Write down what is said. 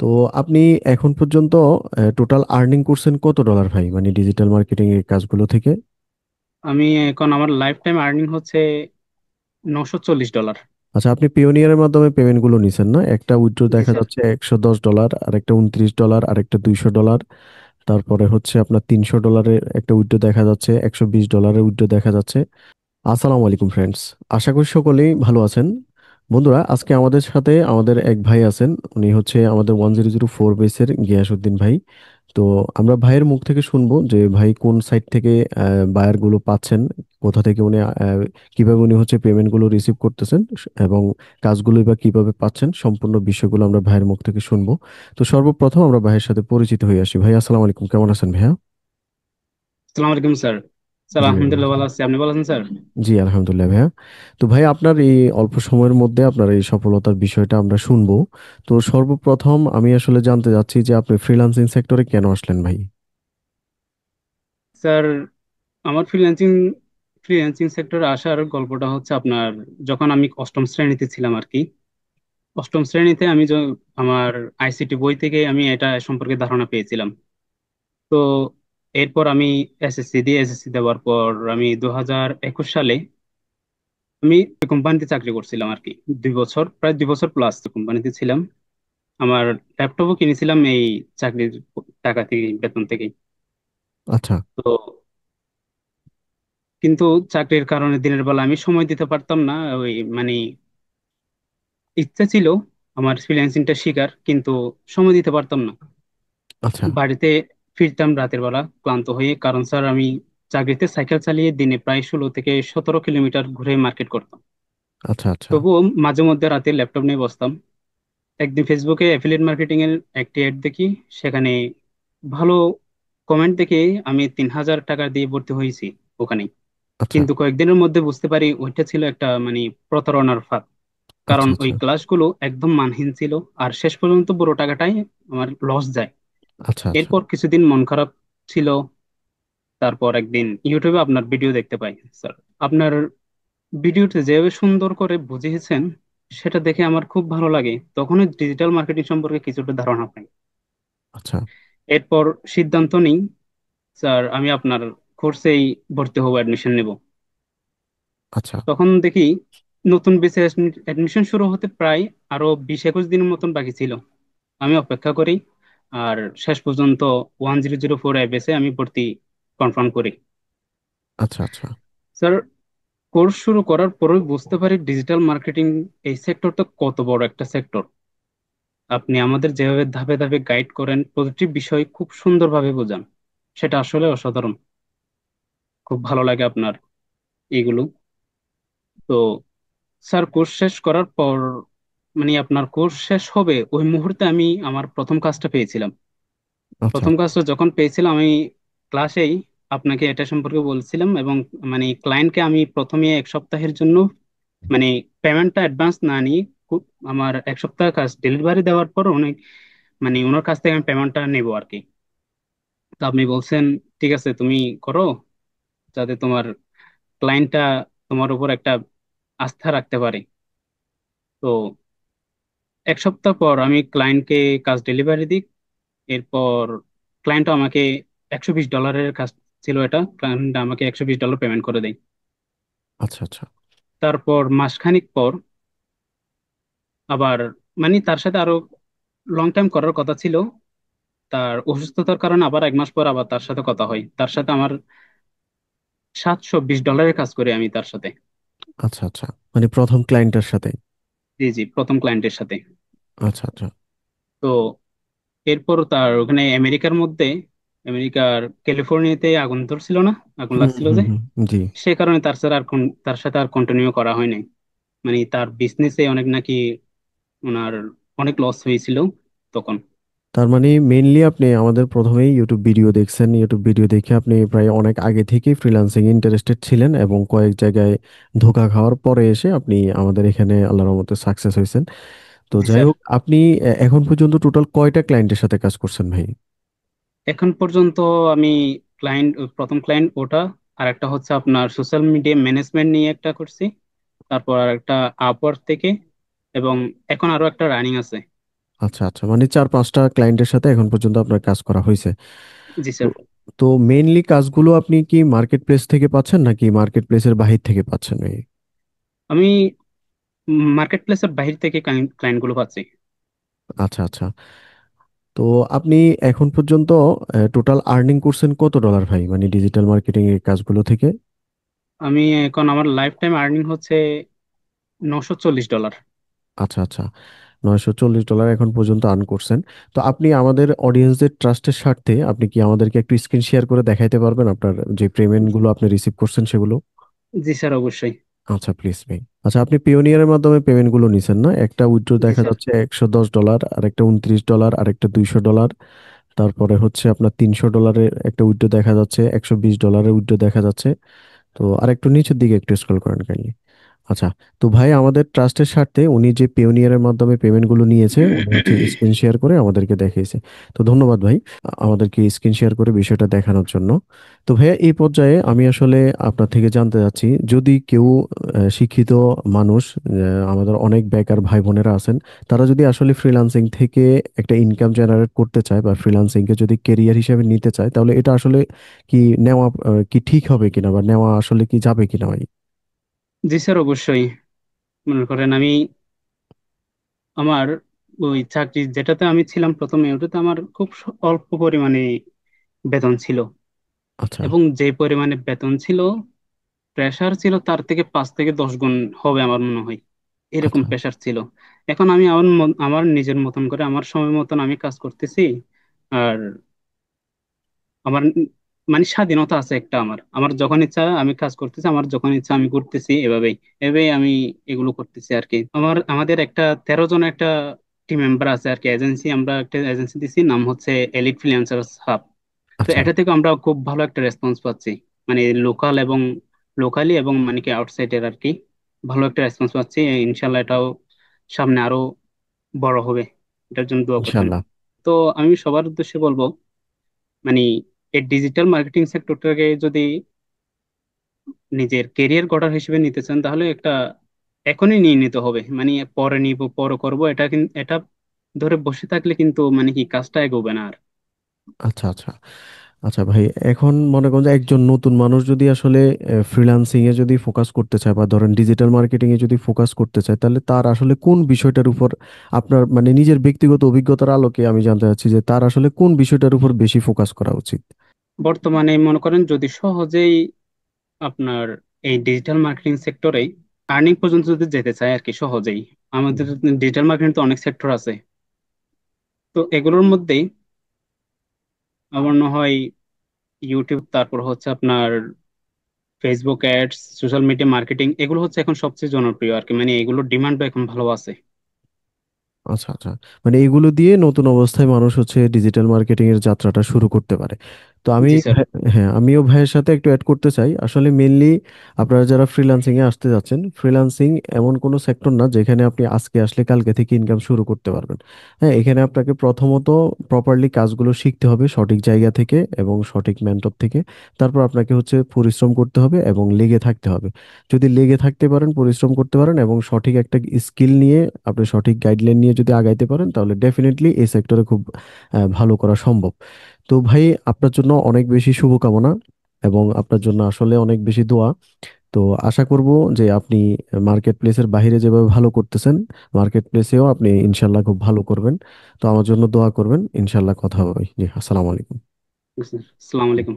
তো আপনি এখন পর্যন্ত টোটাল আর্নিং করছেন কত ডলার ভাই, মানে ডিজিটাল মার্কেটিং এর কাজগুলো থেকে? আমি এখন আমার লাইফ টাইম আর্নিং হচ্ছে $940। আচ্ছা, আপনি পিওনিয়ারের মাধ্যমে পেমেন্ট গুলো নিছেন না? একটা উইথড্র জি দেখা স্যার। যাচ্ছে $110, আর একটা $29, আর একটা $200। তারপরে হচ্ছে আপনার $300 একটা উইথড্র দেখা যাচ্ছে, $120 উইথড্র দেখা যাচ্ছে। আসসালামু আলাইকুম ফ্রেন্ডস, আশা করি সকলেই ভালো আছেন। বন্ধুরা, আজকে আমাদের সাথে আমাদের এক ভাই আছেন। উনি হচ্ছে আমাদের 1004 বেসের গিয়াসউদ্দিন ভাই। তো আমরা ভাইয়ের মুখ থেকে শুনবো যে ভাই কোন সাইট থেকে বায়ার গুলো পাচ্ছেন, কোথা থেকে উনি কিভাবে উনি হচ্ছে পেমেন্ট গুলো রিসিভ করতেছেন, এবং কাজগুলো বা কিভাবে পাচ্ছেন, সম্পূর্ণ বিষয়গুলো আমরা ভাইয়ের মুখ থেকে শুনবো। তো সর্বপ্রথম আমরা ভাইয়ের সাথে পরিচিত হয়ে আসি। ভাই আসসালামু আলাইকুম, কেমন আছেন ভাইয়া? আসসালামু আলাইকুম স্যার। স্যার জি আলহামদুলিল্লাহ ওয়ালাইকুম। ভালো আছি, আপনি ভালো আছেন স্যার? জি আলহামদুলিল্লাহ ভাইয়া। তো ভাই, আপনার এই অল্প সময়ের মধ্যে আপনার এই সফলতার বিষয়টা আমরা শুনবো। তো সর্বপ্রথম আমি আসলে জানতে চাচ্ছি যে আপনি ফ্রিল্যান্সিং সেক্টরে কেন আসলেন ভাই? স্যার, আমার ফ্রিল্যান্সিং সেক্টরে আসার গল্পটা হচ্ছে আপনার, যখন আমি অষ্টম শ্রেণীতে ছিলাম আর কি। অষ্টম শ্রেণীতে আমার আইসিটি বই থেকে আমি এটা সম্পর্কে ধারণা পেয়েছিলাম। তো এরপর আমি এসএসসি দেওয়ার পর আমি 2021 সালে আমি কোম্পানিতে চাকরি করছিলাম আর কি। 2 বছর, প্রায় 2 বছর প্লাস কোম্পানিতে ছিলাম। আমার ল্যাপটপও কিনেছিলাম এই চাকরির টাকা থেকে, বেতন থেকেই। আচ্ছা। তো কিন্তু চাকরির কারণে দিনের বেলা আমি সময় দিতে পারতাম না। ওই মানে ইচ্ছা ছিল আমার ফ্রিল্যান্সিংটা শিখার, কিন্তু সময় দিতে পারতাম না। আচ্ছা। বাড়িতে ফিরতাম রাতের বেলা ক্লান্ত হয়ে, কারণ স্যার আমি চাকরিতে সাইকেল চালিয়ে দিনে প্রায় 16 থেকে 17 কিলোমিটার ঘুরে মার্কেট করতাম। আচ্ছা। আচ্ছা। তবুও মাঝে মধ্যে রাতে ল্যাপটপ নিয়ে বসতাম। একদিন ফেসবুকে অ্যাফিলিয়েট মার্কেটিং এর একটি অ্যাড দেখি। সেখানে ভালো কমেন্ট দেখে আমি 3,000 টাকা দিয়ে ভর্তি হয়েছি ওখানে। আচ্ছা। কিন্তু কয়েকদিনের মধ্যে বুঝতে পারি ওইটা ছিল একটা প্রতারণার ফাঁদ। কারণ আচ্ছা। ওই আচ্ছা। ক্লাসগুলো একদম মানহীন ছিল, আর শেষ পর্যন্ত পুরো টাকাটাই আমার লস যায়। আচ্ছা। আচ্ছা। এরপর কিছুদিন মন খারাপ ছিল। তারপর একদিন ইউটিউবে আপনার ভিডিও দেখতে পাই স্যার। আপনার ভিডিওতে যেভাবে সুন্দর করে বুঝিয়েছেন, সেটা দেখে আমার খুব ভালো লাগে। তখনই ডিজিটাল মার্কেটিং সম্পর্কে কিছুটা ধারণা পাই। আচ্ছা। এরপর সিদ্ধান্ত নিই, স্যার আমি আপনার কোর্সেই ভর্তি হবো, অ্যাডমিশন নেব। আচ্ছা। তখন দেখি নতুন বেসে অ্যাডমিশন শুরু হতে প্রায় আরো 20-21 দিনের মতন বাকি ছিল। আমি অপেক্ষা করি, আর শেষ পর্যন্ত 1004 বেসে আমি ভর্তি কনফার্ম করি। আচ্ছা। আচ্ছা। স্যার, কোর্স শুরু করার পরই বুঝতে পারি ডিজিটাল মার্কেটিং এই সেক্টরটা কত বড় একটা সেক্টর। আপনি আমাদের যেভাবে ধাপে ধাপে গাইড করেন, প্রতিটি বিষয় খুব সুন্দরভাবে বোঝান, সেটা আসলে অসাধারণ। খুব ভালো লাগে আপনার এইগুলো। তো স্যার, কোর্স শেষ করার পর আপনার কোর্স শেষ হবে ওই মুহূর্তে আমি আমার প্রথম কাজটা পেয়েছিলাম। আচ্ছা। প্রথম কাজটা যখন পেয়েছিলাম আমি ক্লাসেই আপনাকে এটা সম্পর্কে বলছিলাম, এবং ক্লায়েন্টকে আমি প্রথমে 1 সপ্তাহের জন্য মানে পেমেন্টটা অ্যাডভান্স না নিয়ে আমার 1 সপ্তাহ কাজ ডেলিভারি দেওয়ার পর অনেক ওনার কাছ থেকে আমি পেমেন্টটা নেবো আর কি। তো আপনি বলছেন ঠিক আছে তুমি করো, যাতে তোমার ক্লায়েন্টটা তোমার উপর একটা আস্থা রাখতে পারে। তো 1 সপ্তাহ পর আমি ক্লায়েন্টকে কাজ ডেলিভারি দিই। এরপর ক্লায়েন্ট আমাকে $120 কাজ ছিল, এটা ক্লায়েন্ট আমাকে $120 পেমেন্ট করে দেয়। আচ্ছা। আচ্ছা। তারপর মাসখানেক পর আবার তার সাথে আরো লং টাইম করার কথা ছিল। তার অসুস্থতার কারণে আবার 1 মাস পর আবার তার সাথে কথা হয়। তার সাথে আমার $720 কাজ করি আমি তার সাথে। আচ্ছা। আচ্ছা, মানে প্রথম ক্লায়েন্টের সাথে? জি জি, প্রথম ক্লায়েন্টের সাথে। আচ্ছা। আচ্ছা। তো এরপর তার ওখানে আমেরিকার ক্যালিফোর্নিয়াতে আগুন ধরছিল না, আগুন হুম লাগছিল হুম যে, হুম, জি। সে কারণে তার সাথে আর কন্টিনিউ করা হয় নাই। তার বিজনেসে অনেক নাকি ওনার অনেক লস হয়েছিল তখন। তার মানে মেইনলি আপনি আমাদের প্রথমেই ইউটিউব ভিডিও দেখছেন, ইউটিউব ভিডিও দেখে আপনি প্রায় অনেক আগে থেকেই ফ্রিল্যান্সিং ইন্টারেস্টেড ছিলেন, এবং কয়েক জায়গায় ধোঁকা খাওয়ার পরে এসে আপনি আমাদের এখানে আল্লাহর রহমতে সাকসেস হয়েছেন। তো জি যাই স্যার। হোক, আপনি এখন পর্যন্ত টোটাল কয়টা ক্লায়েন্টের সাথে কাজ করছেন ভাই? এখন পর্যন্ত আমি প্রথম ক্লায়েন্ট ওটা, আর একটা হচ্ছে আপনার সোশ্যাল মিডিয়া ম্যানেজমেন্ট নিয়ে একটা করছি। তারপর আর একটা আপওয়ার্ক থেকে, এবং এখন আরো একটা রানিং আছে। আচ্ছা আচ্ছা, মানে 4-5টা ক্লায়েন্টের সাথে এখন পর্যন্ত আপনার কাজ করা হয়েছে। জি তো স্যার। তো মেইনলি কাজগুলো আপনি কি মার্কেট প্লেস থেকে পাচ্ছেন নাকি মার্কেট প্লেসের বাহির থেকে পাচ্ছেন এই? আমি মার্কেট প্লেসের বাইরে থেকে ক্লায়েন্ট গুলো পাচ্ছি। আচ্ছা আচ্ছা। তো আপনি এখন পর্যন্ত টোটাল আর্নিং করছেন কত ডলার ভাই, মানে ডিজিটাল মার্কেটিং এর কাজগুলো থেকে? আমি এখন আমার লাইফ টাইম আর্নিং হচ্ছে $940। আচ্ছা আচ্ছা, $940 এখন পর্যন্ত আর্ন করছেন। তো আপনি আমাদের অডিয়েন্সদের ট্রাস্টের স্বার্থে আপনি কি আমাদেরকে একটু স্ক্রিন শেয়ার করে দেখাইতে পারবেন আপনার যে পেমেন্ট গুলো আপনি রিসিভ করছেন সেগুলো? জি স্যার, অবশ্যই। আচ্ছা প্লিজ ভাই। আচ্ছা, আপনি পিওনিয়ারের মাধ্যমে পেমেন্ট গুলো নিছেন না? একটা উইথড্র জি দেখা স্যার। যাচ্ছে $110, আর একটা $29, আর একটা $200। তারপরে হচ্ছে আপনার $300 একটা উইথড্র দেখা যাচ্ছে, $120 উইথড্র দেখা যাচ্ছে। তো আর একটু নিচের দিকে একটু স্ক্রল করেন কাইন্ডলি। আচ্ছা। তো ভাই আমাদের ট্রাস্টের স্বার্থে উনি যে পেওনিয়ারের মাধ্যমে পেমেন্ট গুলো নিয়েছে উনি হচ্ছে স্ক্রিন শেয়ার করে আমাদেরকে দেখিয়েছে। তো ধন্যবাদ ভাই আমাদেরকে স্ক্রিন শেয়ার করে বিষয়টা দেখানোর জন্য। তো ভাইয়া এই পর্যায়ে আমি আসলে আপনার থেকে জানতে চাচ্ছি, যদি কেউ শিক্ষিত মানুষ, আমাদের অনেক বেকার ভাই বোনেরা আছেন, তারা যদি আসলে ফ্রিল্যান্সিং থেকে একটা ইনকাম জেনারেট করতে চায় বা ফ্রিল্যান্সিং কে যদি কেরিয়ার হিসেবে নিতে চায়, তাহলে এটা আসলে কি নেওয়া কি ঠিক হবে কিনা, বা নেওয়া আসলে কি যাবে কিনা ভাই? জি স্যার, অবশ্যই। মনে করেন আমি আমার ওই চাকরি যেটাতে আমি ছিলাম প্রথমে, ওটাতে আমার খুব অল্প পরিমাণে বেতন ছিল। আচ্ছা এবং যে পরিমাণে বেতন ছিল, প্রেসার ছিল তার থেকে 5 থেকে 10 গুণ হবে আমার মনে হয়। এরকম আচ্ছা। প্রেসার ছিল। এখন আমি আমার নিজের মতন করে আমার সময় মতন আমি কাজ করতেছি। আর আমার মানে স্বাধীনতা আছে একটা, আমার আমার যখন ইচ্ছা আমি কাজ করতেছি, আমার যখন ইচ্ছা আমি করতেছি। এভাবেই আমি এগুলো করতেছি আর কি। আমাদের একটা 13 জন একটা টিম মেম্বার আছে আর কি, এজেন্সি। আমরা একটা এজেন্সি দিছি, নাম হচ্ছে এলিট ফ্রিল্যান্সার্স হাব। তো আচ্ছা এটা থেকে আমরা খুব ভালো একটা রেসপন্স পাচ্ছি। মানে লোকালি এবং মানে কি আউটসাইডের আর কি, ভালো একটা রেসপন্স পাচ্ছি। ইনশাল্লাহ এটাও সামনে আরো বড় হবে, এটার জন্য দোয়া করবেন। ইনশাল্লাহ। তো আমি সবার উদ্দেশ্যে বলবো, মানে এই ডিজিটাল মার্কেটিং সেক্টরটাকে যদি নিজের কেরিয়ার গড়ার হিসেবে নিতে চান, তাহলে একটা এখনই নিয়ে নিতে হবে। মানে পরে নিব, পরে করব, এটা কিন্তু এটা ধরে বসে থাকলে কিন্তু মানে কি কাজটা এগোবে না আর। আচ্ছা আচ্ছা। আচ্ছা ভাই, এখন মনে করেন যে একজন নতুন মানুষ যদি আসলে ফ্রিল্যান্সিং এ যদি ফোকাস করতে চায় বা ধরেন ডিজিটাল মার্কেটিং এ যদি ফোকাস করতে চায়, তাহলে তার আসলে কোন বিষয়টার উপর, আপনার মানে নিজের ব্যক্তিগত অভিজ্ঞতার আলোকে আমি জানতে চাচ্ছি যে তার আসলে কোন বিষয়টার উপর বেশি ফোকাস করা উচিত? বর্তমানে মনে করেন যদি সহজেই আপনার এই ডিজিটাল মার্কেটিং সেক্টরে আর্নিং পর্যন্ত যদি যেতে চায় আর কি, সহজেই আমাদের ডিজিটাল মার্কেটিং তো অনেক সেক্টর আছে। তো এগুলোর মধ্যেই আমার মনে হয় ইউটিউব, তারপর হচ্ছে আপনার Facebook ads, social media marketing, এগুলো হচ্ছে এখন সবচেয়ে জনপ্রিয় আর কি। মানে এগুলোর ডিমান্ডও এখন ভালো আছে। আচ্ছা আচ্ছা, মানে এগুলো দিয়ে নতুন অবস্থায় মানুষ হচ্ছে ডিজিটাল মার্কেটিং এর যাত্রাটা শুরু করতে পারে। তো আমি জি স্যার। হ্যাঁ, আমিও ভাইয়ের সাথে একটু অ্যাড করতে চাই। আসলে মেনলি আপনারা যারা ফ্রিল্যান্সিং এ আসতে যাচ্ছেন, ফ্রিল্যান্সিং এমন কোনো সেক্টর না যেখানে আপনি আজকে আসলে কালকে থেকে ইনকাম শুরু করতে পারবেন। হ্যাঁ, এখানে আপনাকে প্রথমত প্রপারলি কাজগুলো শিখতে হবে সঠিক জায়গা থেকে এবং সঠিক মেন্টর থেকে। তারপর আপনাকে হচ্ছে পরিশ্রম করতে হবে এবং লেগে থাকতে হবে। যদি লেগে থাকতে পারেন, পরিশ্রম করতে পারেন এবং সঠিক একটা স্কিল নিয়ে, আপনি সঠিক গাইডলাইন নিয়ে যদি আগাইতে পারেন, তাহলে ডেফিনেটলি এই সেক্টরে খুব ভালো করা সম্ভব। তো ভাই, আপনার জন্য অনেক বেশি শুভকামনা এবং আপনার জন্য আসলে অনেক বেশি দোয়া। তো আশা করব যে আপনি মার্কেট প্লেসের বাইরে যেভাবে ভালো করতেছেন, মার্কেট প্লেসেও আপনি ইনশাল্লাহ খুব ভালো করবেন। তো আমার জন্য দোয়া করবেন, ইনশাল্লাহ কথা হবে। জি, আসসালামু আলাইকুম। আসসালামু আলাইকুম।